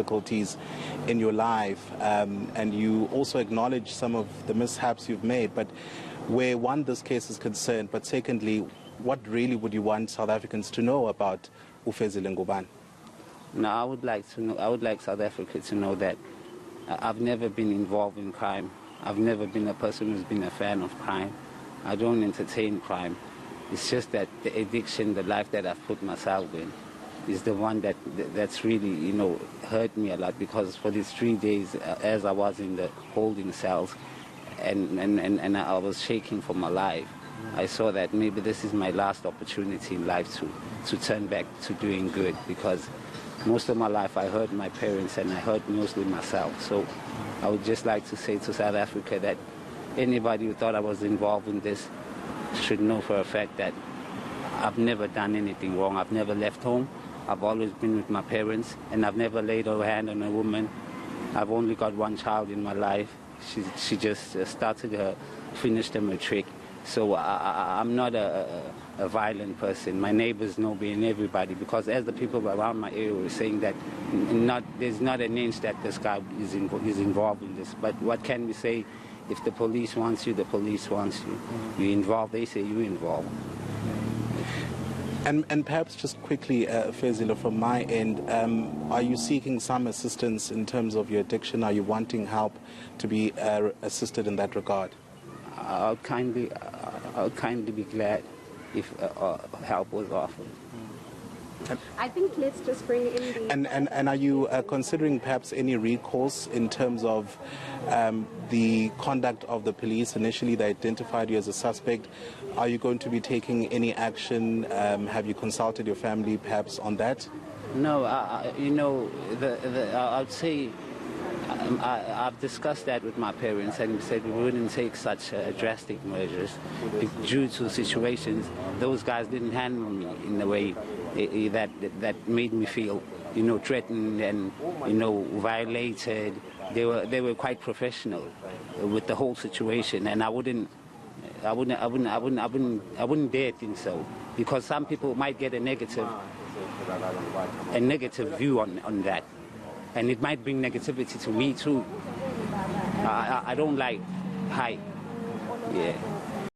difficulties in your life, and you also acknowledge some of the mishaps you've made, but where one, this case is concerned, but secondly, what really would you want South Africans to know about Fezile Ngubane? No, I would like South Africa to know that I've never been involved in crime. I've never been a person who's been a fan of crime. I don't entertain crime. It's just that the addiction, the life that I've put myself in, is the one that's really, hurt me a lot, because for these 3 days, as I was in the holding cells, and I was shaking for my life, I saw that maybe this is my last opportunity in life to turn back to doing good, because most of my life I hurt my parents and I hurt mostly myself. So I would just like to say to South Africa that anybody who thought I was involved in this should know for a fact that I've never done anything wrong. I've never left home. I've always been with my parents, and I've never laid a hand on a woman. I've only got one child in my life. She just finished her matric. So I'm not a violent person. My neighbors know me and everybody, because as the people around my area were saying that there's not an inch that this guy is involved in this. But what can we say? If the police wants you, the police wants you. You're involved, they say you're involved. And perhaps just quickly, Fezile, from my end, are you seeking some assistance in terms of your addiction? Are you wanting help to be assisted in that regard? I'll kindly be glad if help was offered. I think let's just bring in the... And are you considering perhaps any recourse in terms of the conduct of the police? Initially they identified you as a suspect. Are you going to be taking any action? Have you consulted your family perhaps on that? No, I'd say I've discussed that with my parents, and we said we wouldn't take such drastic measures due to situations. Those guys didn't handle me in a way that made me feel, threatened and, violated. They were quite professional with the whole situation, and I wouldn't dare think so, because some people might get a negative view on that, and it might bring negativity to me too. I don't like hype. Yeah.